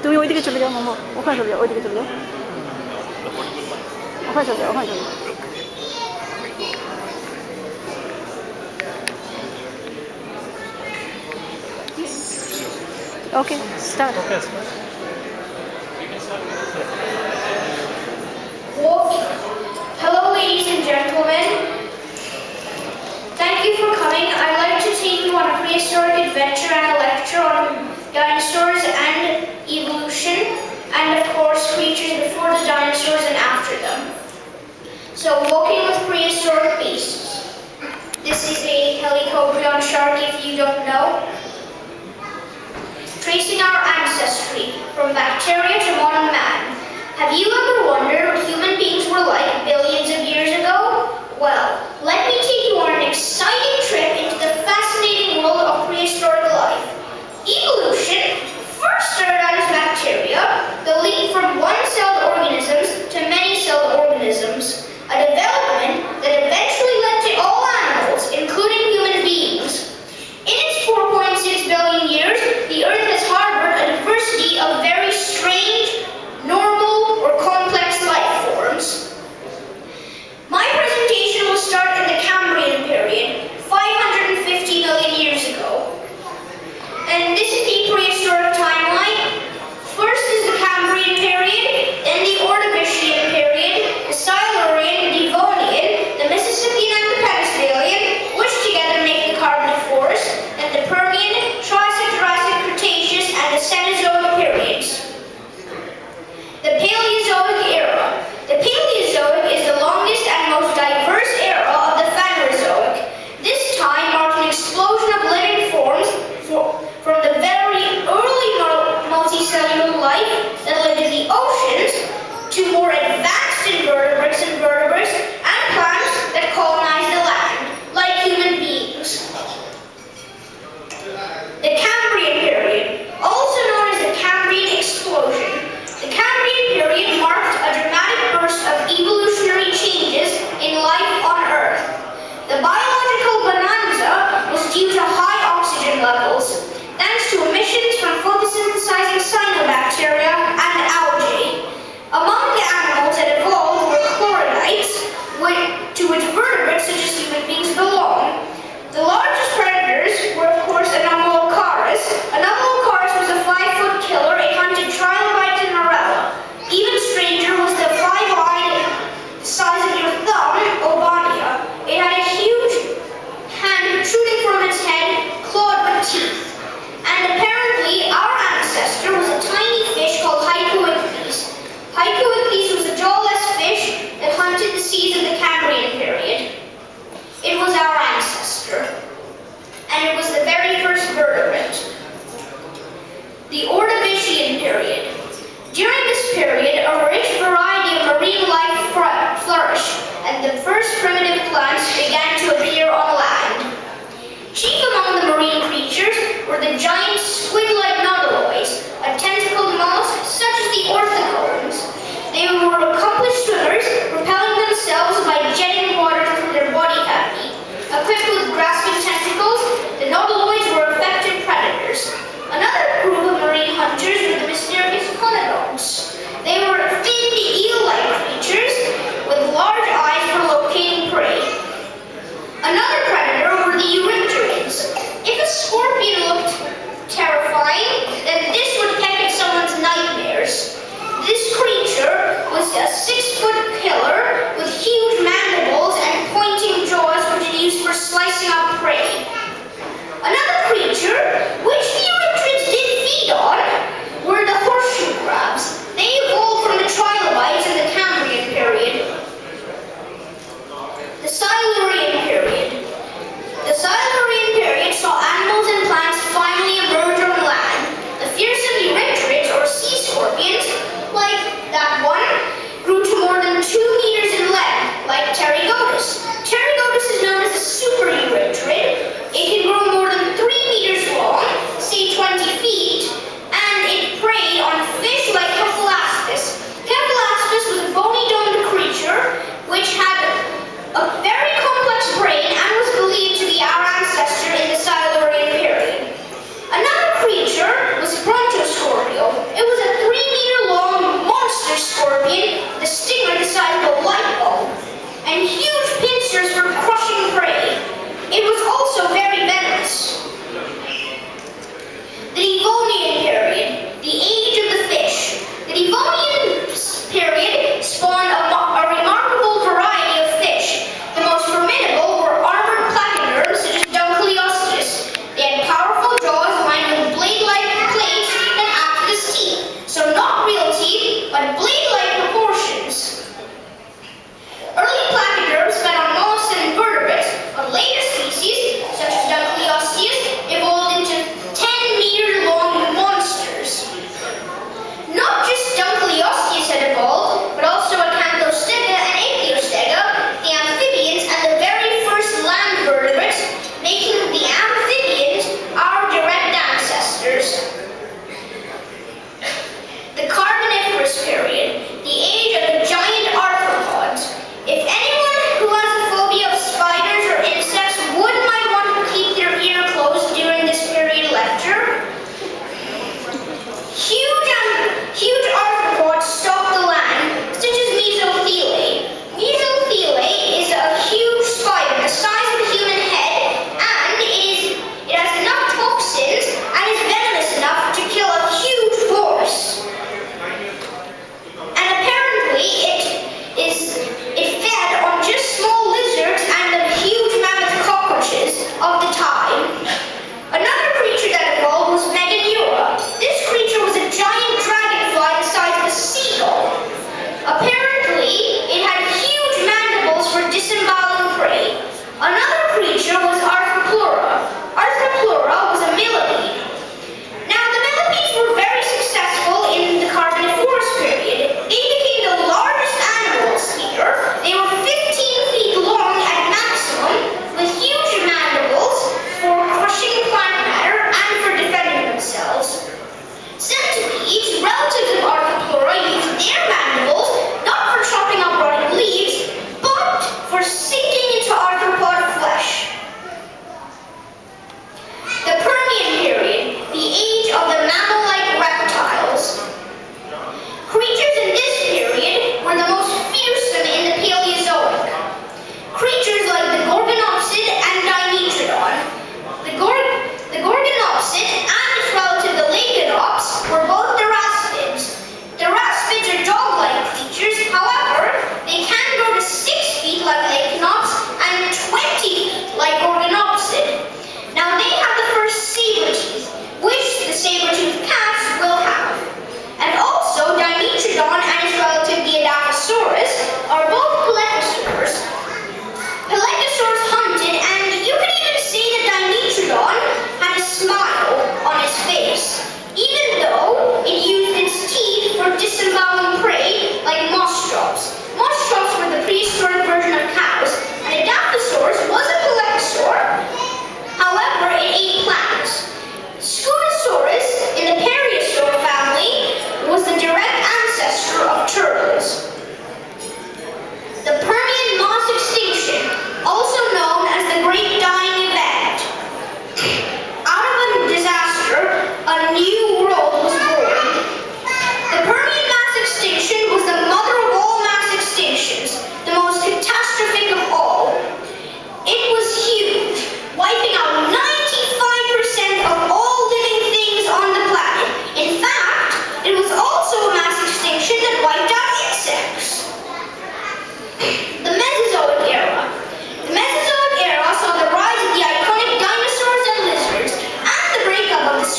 তুমি ওইদিকে চলে যাও মামা, ওখানে চলে যাও, ওইদিকে চলে যাও, ওখানে চলে যাও, ওখানে চলে যাও। Okay, start. Well, hello ladies and gentlemen. Thank you for coming. I'd like to take you on a prehistoric adventure and a lecture on dinosaurs and evolution, and of course creatures before the dinosaurs and after them. So, walking with prehistoric beasts. This is a helicobrion shark if you don't know. Tracing our ancestry from bacteria to modern man. Have you ever wondered what human beings were like billions of years ago? Well, let me take you on an exciting trip into the fascinating world of prehistoric life. Evolution first started out as bacteria, the leap from one-celled organisms to many-celled organisms, a development that eventually led to all animals, including human beings. In its 4.6 billion years, the Earth has harbored a diversity of very strange, normal, or complex life forms. My presentation will start in the Cambrian period, 550 million years ago. And this is the prehistoric timeline. First is the Cambrian period, then the Ordovician period, the Silurian, the Devonian, the Mississippian, and the Pennsylvanian, which together make the Carboniferous, and the Permian, Triassic, Jurassic, Cretaceous, and the Cenozoic periods. The Paleozoic era. The Paleozoic is the longest and most diverse era of the Phanerozoic. This time marked an explosion of living forms from the very early multicellular life that lived in the oceans to more advanced invertebrates and plants that colonized the land, like human beings. The Cambrian period, also known as the Cambrian explosion. The Cambrian period marked a dramatic burst of evolutionary changes in life on Earth. The biological bonanza was due to high oxygen levels, thanks to emissions from photosynthesizing cyanobacteria and algae. Among the animals that evolved were chloridites, to which vertebrates such as human beings belong. The largest predators were, of course, Anomalocaris. Anomalocaris was a 5-foot killer. It hunted trilobites and marella. Even stranger was the 5-eyed, size of your thumb, Obania. It had a huge hand protruding from its head, clawed with teeth. And apparently, our ancestor was a tiny fish called Hycoichthys. Hycoichthys was a jawless fish that hunted the seas of the Cambrian period. It was our ancestor, and it was the very first vertebrate. The Ordovician period. During this period, a rich variety of marine life flourished, and the first primitive plants began to appear on land. Chief among the marine creatures were the giant squid-like nautiloids, a tentacled mollusk such as the orthocones. They were accomplished swimmers, propelling themselves by jetting water through their body cavity. Equipped with grasping tentacles, the nautiloids were effective predators. Another group of marine hunters were the mysterious conodonts. They were finned eel-like creatures with large eyes for locating prey.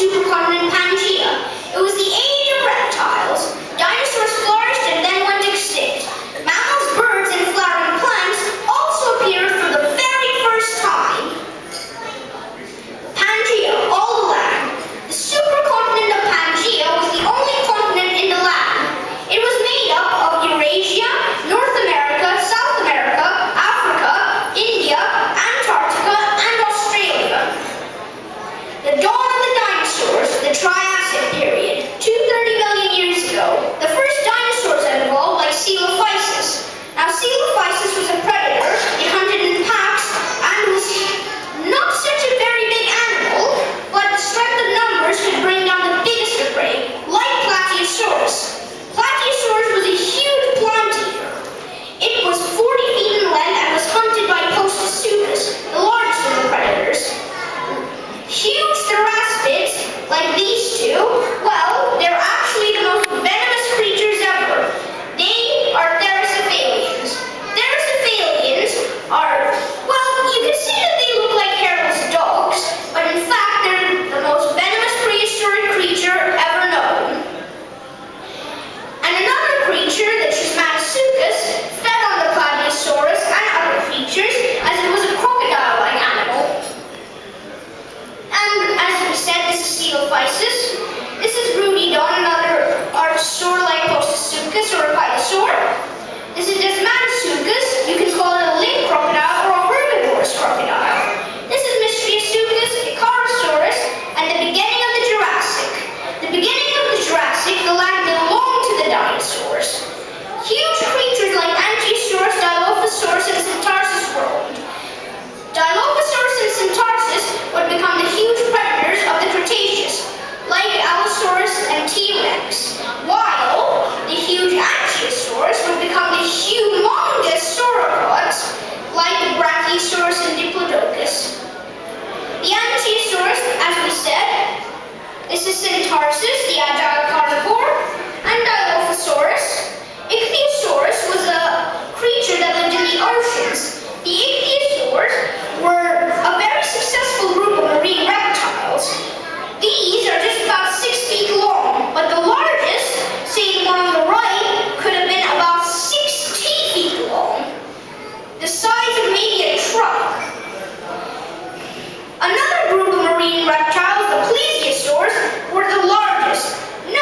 supercontinent Pangaea. It was the age of reptiles. Dinosaurs flourished and then went extinct. Mammals, birds, and flowering plants also appeared for the very first time. Pangaea, all the land. The supercontinent of Pangaea was the only continent in the land. It was made up of Eurasia, North America, South America, Africa, India, Antarctica, and Australia. The dawn of the dinosaurs, the Triassic period, 230 million years ago, the first dinosaurs that evolved like Coelophysis. Now, Coelophysis was a predator. It hunted in packs and was not such a very big animal, but the strength of numbers could bring down the biggest of prey, like Plateosaurus. Plateosaurus was a huge plant eater. It was 40 feet in length and was hunted by Postosuchus, the largest of the predators. Huge theracids, like these two, well, they're actually the most venomous creatures ever. They are theracephalians. Theracephalians are, well, you can see that they look like hairless dogs, but in fact, they're the most venomous prehistoric creature ever known. And another creature, the Trismatosuchus, fed on the Plateosaurus and other creatures, as it was a crocodile-like animal. And as we said, this is Coelophysis. This is Rudidon, another archosaur like Postosuchus or a Pilosaur. This is Desmatosuchus. You can call it a link crocodile or a herbivorous crocodile. This is Mystriasuchus, Icarosaurus, and the beginning of the Jurassic. The beginning of the Jurassic, the land belonged to the dinosaurs. Huge creatures like Ankylosaurus, Dilophosaurus, and Centaurus roamed. Dilophosaurus and Centaurus would become the huge predators of the Cretaceous, like Allosaurus and T-Rex, while the huge Ankylosaurus would become the humongous sauropods, like Brachiosaurus and Diplodocus. The Ankylosaurus, as we said, this is Centaurus, the agile carnivore, and Dilophosaurus. Ichthyosaurus was a creature that lived in the oceans. The ichthyosaurs were a very successful group of marine reptiles. These are just about 6 feet long, but the largest, say the one on the right, could have been about 60 feet long. The size of maybe a truck. Another group of marine reptiles, the plesiosaurs, were the largest. No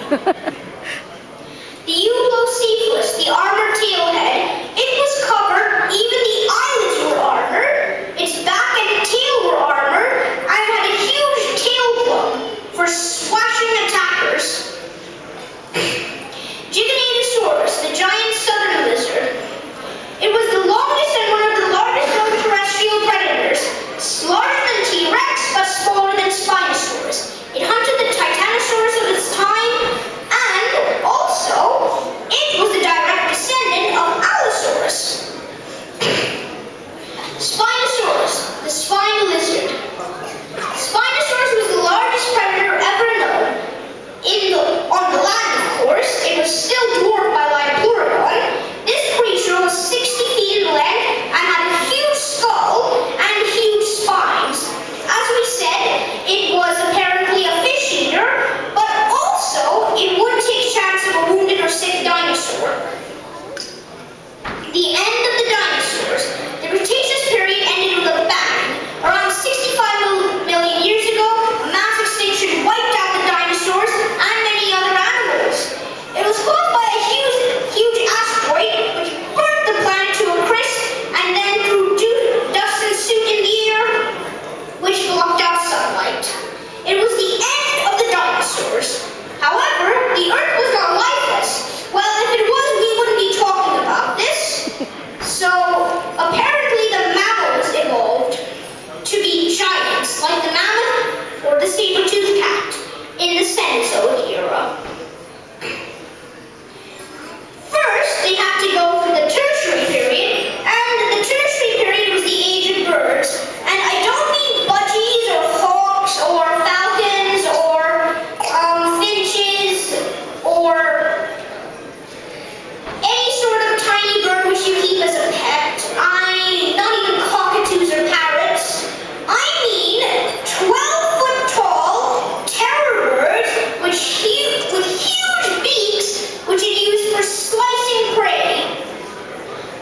The Eulocephalus, the armored tailhead, it was covered, even the eyelids were armored, its back and tail were armored, and had a huge tail club for slashing attackers. Giganotosaurus, the giant southern lizard. It was the longest and one of the largest known terrestrial predators, larger than T-Rex but smaller than Spinosaurus. It hunted the Titanosaurus of its time, and also, it was a direct descendant of Allosaurus. Spinosaurus, the spine lizard. Spinosaurus was the largest predator ever known. On the land, of course, it was still dwarfed by Liopleurodon. This creature was 60 feet in length and had a huge skull and huge spines. As we said, it was apparently a fish eater, but also it would take chance of a wounded or sick dinosaur. The end of the dinosaurs. The Cretaceous period ended with a bang. Around 65 million years ago, a mass extinction wiped out the dinosaurs and many other animals. It was caused by a huge asteroid which burnt the planet to a crisp and then threw dust and soot in the air, which blocked out sunlight. It was the end of the dinosaurs. However, the Earth was not lifeless. Well, if it was, we wouldn't be talking about this. So, apparently the mammals evolved to be giants, like the mammoth or the saber-toothed cat in the Cenozoic era. First, they had to go through the Tertiary period, and the Tertiary period was the age of birds. And I don't mean budgies or hawks or falcons or finches or any sort of tiny bird which you keep as a pet. Not even cockatoos or parrots. I mean 12-foot tall terror birds with huge beaks which it used for slicing prey.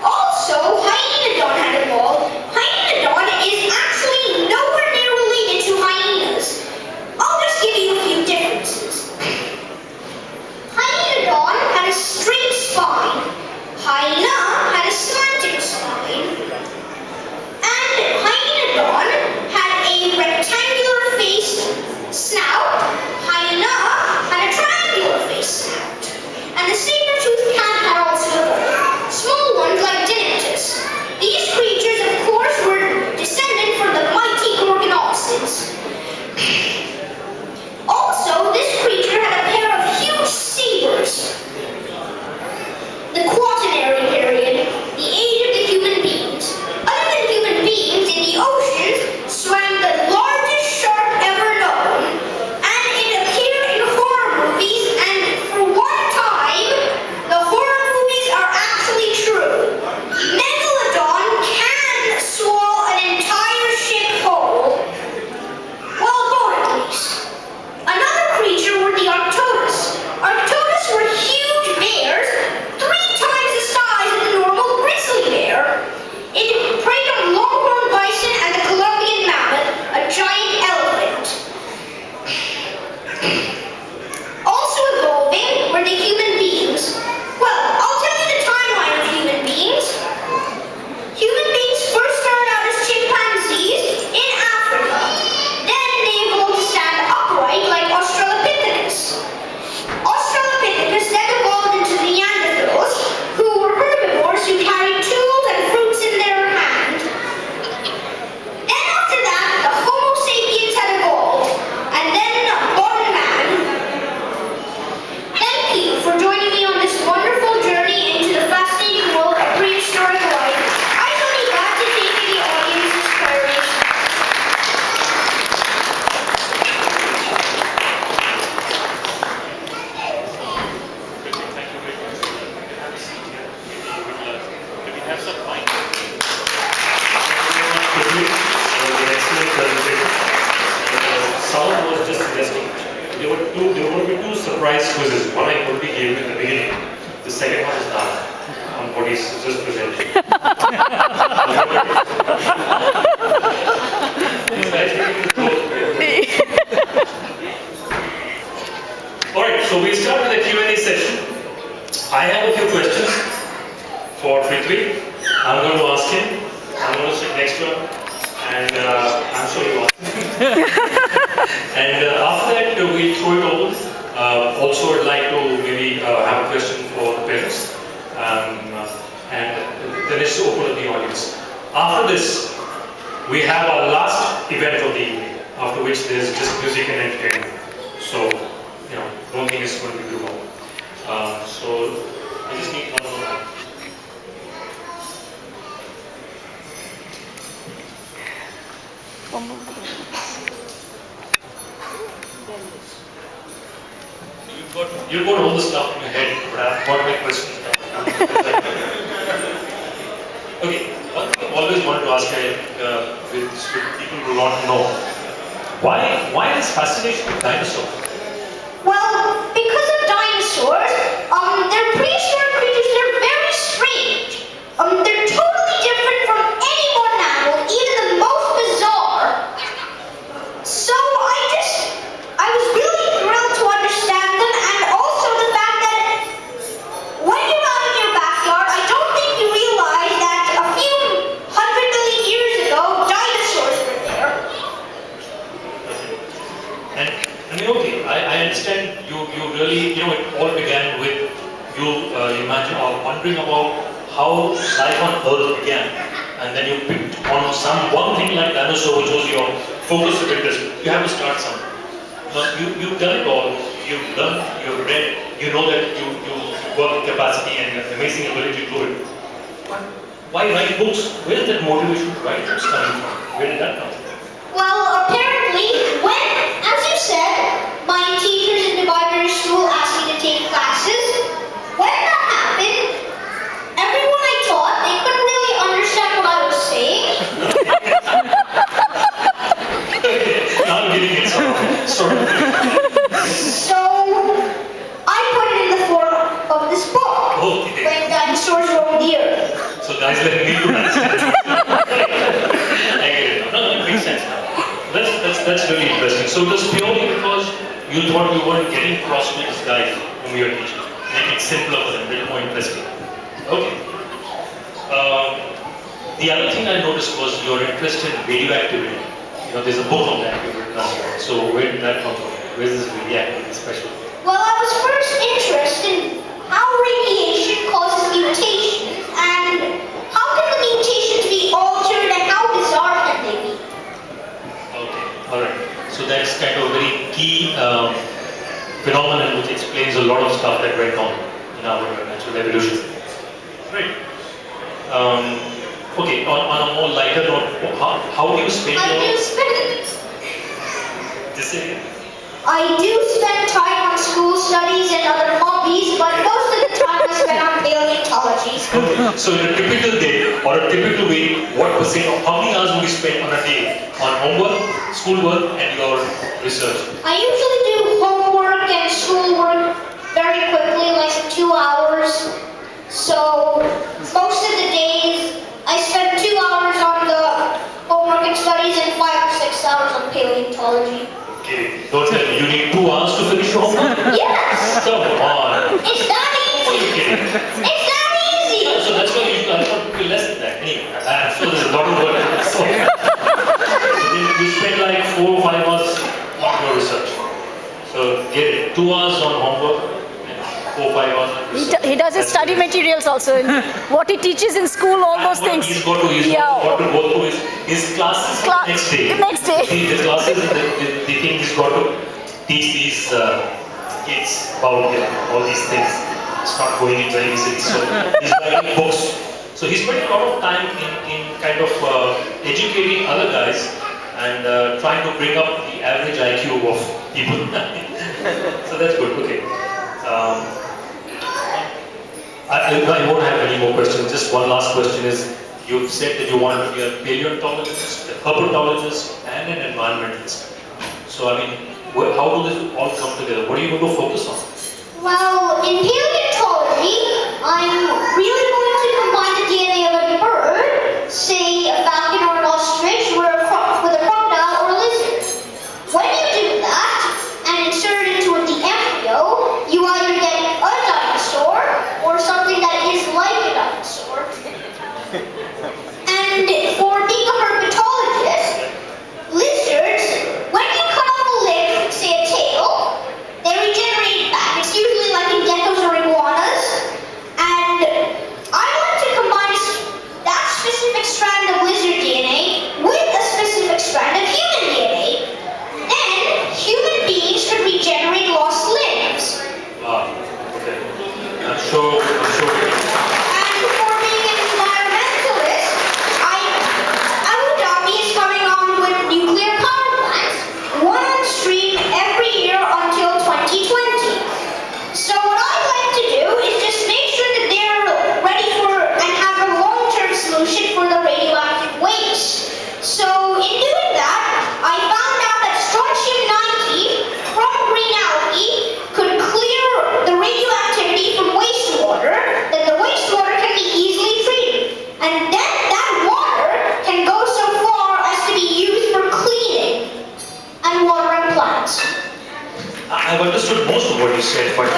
Also, Hyenodon had evolved. Hyenodon is actually nowhere near related to hyenas. I'll just give you a few differences. Hyenodon had a straight spine. Hyena had a slanting spine. And Hyenodon had a rectangular-faced snout. Hyena had a triangular-faced snout. And the saber-toothed cat had also evolved. Small ones like Dinitus. These creatures, of course, were descended from the mighty Gorgonopsids. Also, this creature had a pair of huge sabers. The Quaternary period, the age of the human beings. Other than human beings, in the oceans swam the largest shark ever known, and it appeared in horror movies, and for one time, the horror movies are actually true. Megalodon can swallow an entire ship whole. Well, a boat at least. Another creature were the Arctodus. Arctodus were huge bears, 3 times the size of the normal grizzly bear. It preyed on longhorn bison and the Colombian mammoth, a giant elephant. Also evolving were the human beings. Well, I'll tell you the timeline of human beings. Human beings first started out as chimpanzees in Africa. Then they evolved to stand upright like Australopithecus. Australopithecus then evolved into Neanderthals, who were herbivores who carried tools and fruits in their hand. Then after that, the Homo sapiens had evolved, and then modern man. Thank you for joining me on this wonderful journey into the fascinating world of prehistoric life. I shall be glad to take any audience's queries. Thank you very much. Have a seat here. Can we have some mic? Pritvik for the excellent presentation. Sound was just suggesting there were going to be 2 surprise quizzes. One I already gave in the beginning. The second one is now on what he's just presented. Alright, so we'll start with the Q&A session. I have a few questions for Pritvik. I'm going to ask him. I'm going to sit next to him. And I'm sure you ask him. And after that, we'll throw it open. Also, I'd like to maybe have a question for the parents. And then it's open to the audience. After this, we have our last event of the evening, after which there's just music and entertainment. So, don't think it's going to be too long. So, I just need one more. One more. You've got all the stuff in your head, but I've got my questions down. Okay, one thing I've always wanted to ask with people who want to know, why this fascination with dinosaurs? Well, because of dinosaurs, they're prehistoric creatures. They're very strange. They're totally different from any modern animal, even the most bizarre. So I was really thrilled to understand them, and also the fact that when you're out in your backyard, I don't think you realize that a few 100 million years ago, dinosaurs were there. And I mean, okay, I understand you really, it all began with you imagine or wondering about how life on Earth began. And then you picked on one thing like dinosaur, which was your focus of interest. You have to start somewhere. You've done it all. You've learned, you've read, you know that you work capacity and amazing ability to do it. But why write books? Where is that motivation to write books coming from? Where did that come from? Well, apparently, as you said, my teachers in the Divider School asked me to take classes. When that happened, everyone I taught, they couldn't really understand what I was saying. Now I'm getting it sort of. So, I put it in the form of this book, Okay. When Dinosaurs Roamed the Earth. So guys like me to understand. I get it. No, it makes sense now. That's really interesting. So it was purely because you thought you weren't getting across to this guy whom you were teaching. Make it simpler for them, a little more interesting. Okay. The other thing I noticed was your interest in radioactivity. There's a book on that you've written on. So where did that come from? Where is this radioactivity special? Well, I was first interested in how radiation causes mutations, and how can the mutations be altered, and how bizarre can they be? Okay, alright. So that's kind of a very key phenomenon which explains a lot of stuff that went on in our natural evolution. Right. Okay, on a more lighter note, how do you spend I do spend time on school studies and other hobbies, but most of the time I spend on paleontology. Okay. So in a typical day or a typical week, how many hours would you spend on a day on homework, schoolwork, and your research? I usually do homework and schoolwork very quickly, like 2 hours. So most of the days I spend 2 hours on the homework and studies and 5 or 6 hours on paleontology. Okay, don't tell me you need 2 hours to finish your homework? Yes! Come on! It's that easy! It's that easy! So that's why I thought it would be less than that. Anyway, I'm sure there's a lot of work. So then you spend like 4 or 5 hours on your research. So get it, 2 hours on homework and 4 or 5 hours on research. He does his study materials also, in what he teaches in school, all those things. He's got to go through his classes next day. The next day. The classes, the thing he's got to teach these kids about all these things. It's not going in very easily. So he's writing books. So he spent a lot of time in kind of educating other guys and trying to bring up the average IQ of people. So that's good. Okay. I won't have any more questions. Just one last question is, you've said that you wanted to be a paleontologist, a herpetologist, and an environmentalist. So, I mean, how do this all come together? What are you going to focus on? Well, in paleontology, I'm really going to combine the DNA of a bird, say a falcon or an ostrich, with a crocodile or a lizard. When you do that, and insert it into the embryo, understood most of what you said, but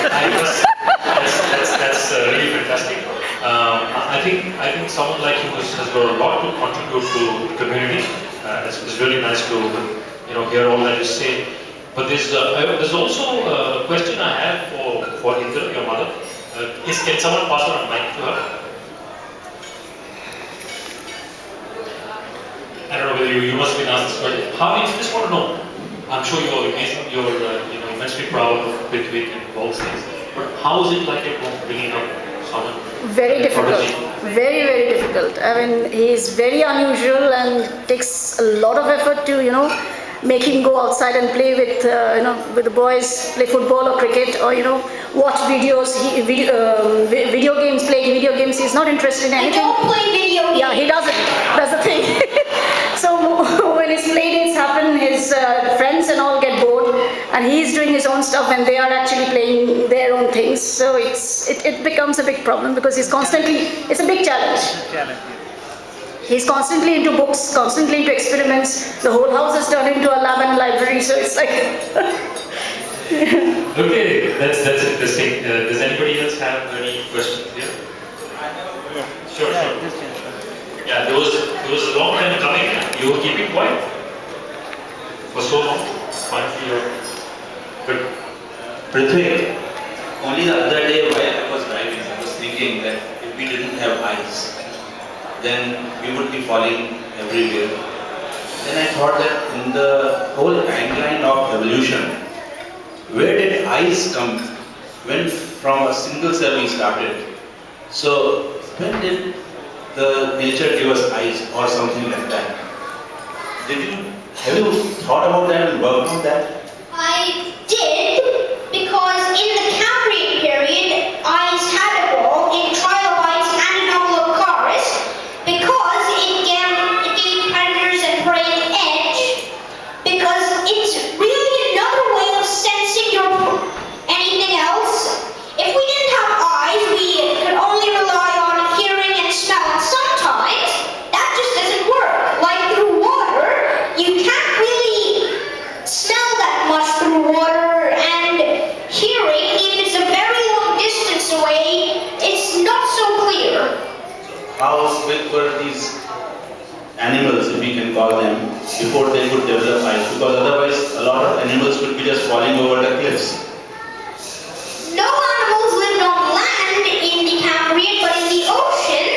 that's really fantastic. I think someone like you has got a lot to contribute to the community. It's really nice to hear all that you say. But there's also a question I have for Indra, your mother. Can someone pass on a mic to her? I don't know whether you must have been asked this question. How you just want to know? I'm sure you're amazing. You're immensely proud of Pritvik and all these things. But how is it like at home bringing up someone? Very difficult. Very, very difficult. I mean, he's very unusual and takes a lot of effort to, make him go outside and play with, with the boys, play football or cricket or, watch videos, video games, playing video games. He's not interested in I anything. don't play video games. Yeah, he doesn't. That's the thing. So when his play dates happen, his friends and all get bored, and he's doing his own stuff, and they are actually playing their own things. So it becomes a big problem because it's a big challenge. He's constantly into books, constantly into experiments. The whole house is turned into a lab and library. So it's like. Okay, that's interesting. Does anybody else have any questions here? Sure. Yeah, there was a long time coming. You were keeping quiet for so long. Finally, you're good. Pritvik, only the other day while I was driving, I was thinking that if we didn't have eyes, then we would be falling everywhere. Then I thought that in the whole timeline of evolution, where did eyes come? When from a single cell we started. So when did the nature give us eyes or something like that? Have you thought about that and worked on that? I did, because in the Cambrian period, eyes had evolved in trilobites and anomalocaris because it gave predators and prey an edge, because it's really another way of sensing anything else. If we didn't have eyes, we could only rely on hearing and smell, and sometimes that just doesn't work. Like through water, you can't really smell that much through water, and hearing, if it's a very long distance away, it's not so clear. How big were these animals, if we can call them, before they could develop eyes? Because otherwise a lot of animals could be just falling over the cliffs. No animals lived on land in the Cambrian, but in the ocean,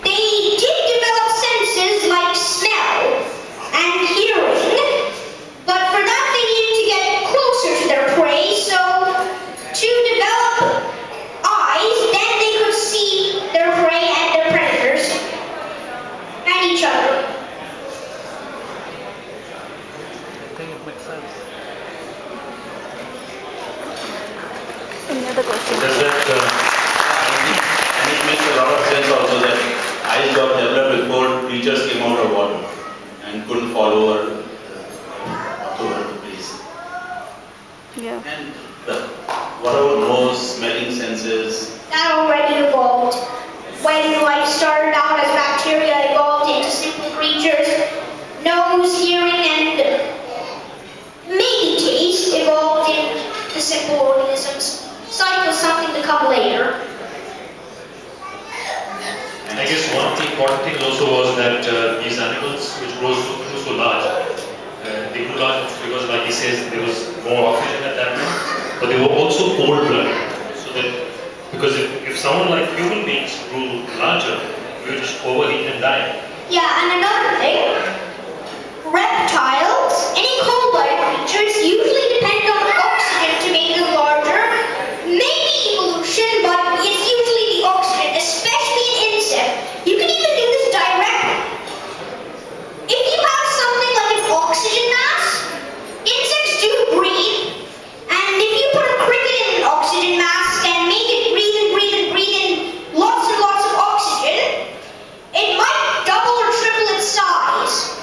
they did develop senses like smell and hearing. But for that, they needed to get closer to their prey, so to develop eyes, then they could see their prey and their predators and each other. Any other questions? Does that? And it makes a lot of sense also that eyes got developed before creatures came out of water and couldn't fall over the place. Yeah. And what about nose, smelling senses? That already evolved. When life started out as bacteria, evolved into simple creatures. Nose, hearing, and maybe taste evolved into simple organisms. Sight was something to come later. And I guess one of the important things also was that these animals, which grew so large, they grew large because, like he says, there was more oxygen at that time, but they were also cold-blooded. So that, because if someone like human beings grew larger, we would just overheat and die. Yeah, and another thing, reptiles, any cold-blooded creatures, usually depend on oxygen to make them larger. Maybe evolution, but it's usually the oxygen, especially an insect. You can even do this directly. If you have something like an oxygen mask, insects do breathe, and if you put a cricket in an oxygen mask and make it breathe in lots and lots of oxygen, it might double or triple its size.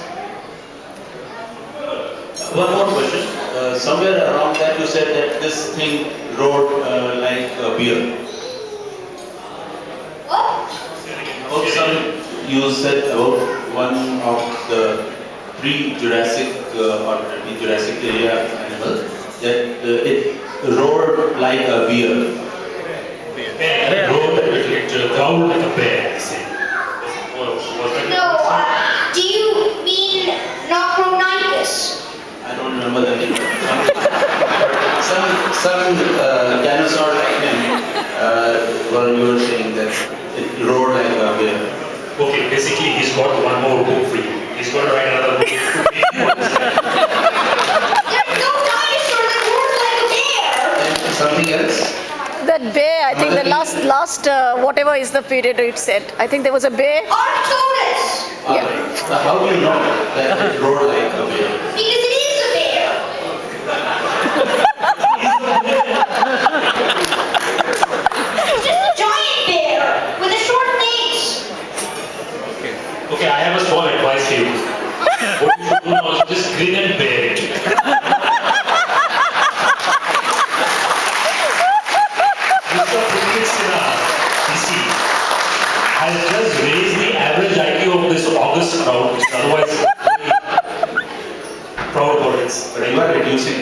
One more question. Somewhere around that you said that this thing rode like a beer. What? Also, you said about one of the pre-Jurassic or the Jurassic area animal that it roared like a bear. Bear roared, it growled like a bear, they say. Was that No, do you mean Nocronitis? I don't remember the name. Some dinosaur like him, well, you were saying that it roared like a bear. Okay, basically he's got one more book for you. He's going to write another book. There's no dinosaur that roars like a bear! And something else? That bear, I think the last whatever is the period it said. I think there was a bear. Arcturus! Yeah. So how do you know that it roared like a bear? Because it is a bear! It's just a giant bear with a short face. Okay, I have a small advice for you. What you should do now is just grin and bear it. Mr. Pritvik DC has just raised the average IQ of this August crowd, which is otherwise very proud about it. But You are reducing.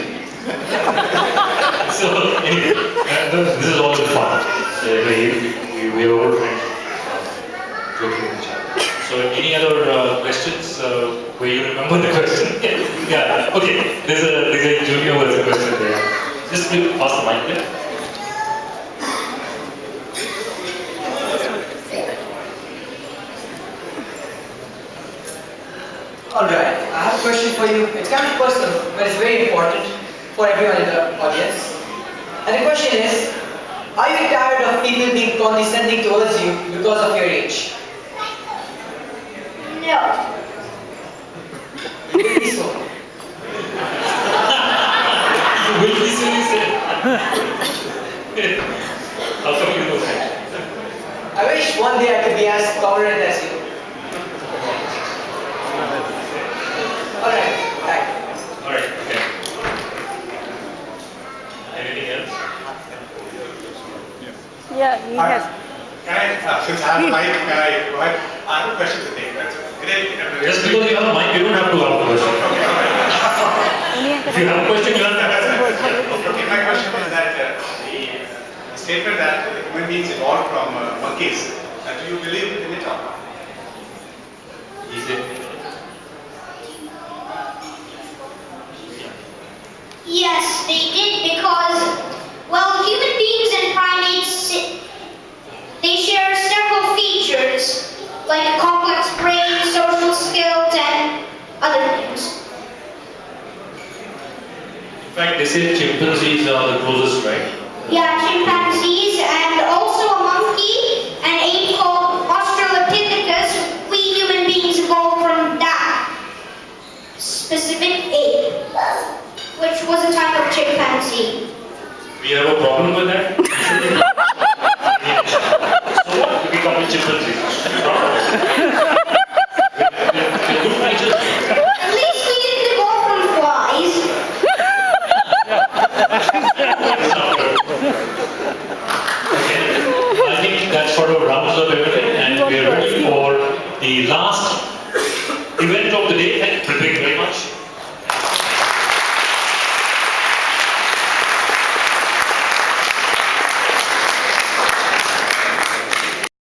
so, anyway, this is all in fun. We are all friends. Joking with each other. So, any other questions where you remember the question? Yeah, okay. There's a junior who has a question there. Just pass the mic there. Alright, I have a question for you. It's kind of personal, but it's very important for everyone in the audience. And the question is, are you tired of people being condescending towards you because of your age? No. Maybe so. Will be seriously How come you know that? I wish one day I could be as tolerant as you. Alright, right. Alright, okay. Anything else? Yeah, he has. Can I, since I have the mic, can I provide? I have a question to take. That's great. Just because you have a mic, you don't have to ask a question. If you have a question, you have to ask. Okay, my question is that the statement that human beings evolved from monkeys, do you believe in it or not? He said, Yes, they did because, well, human beings and primates, they share several features, like a complex brain, social skills, and other things. in fact, they say chimpanzees are the closest, right? Yeah, chimpanzees, and also a monkey, an ape called Australopithecus. We human beings evolved from that specific ape, which was a type of chimpanzee. We have a problem with that? So what? We become a chimpanzee. We're good creatures. At least we didn't evolve from flies. Okay. I think that sort of rounds up everything, and we're ready for the last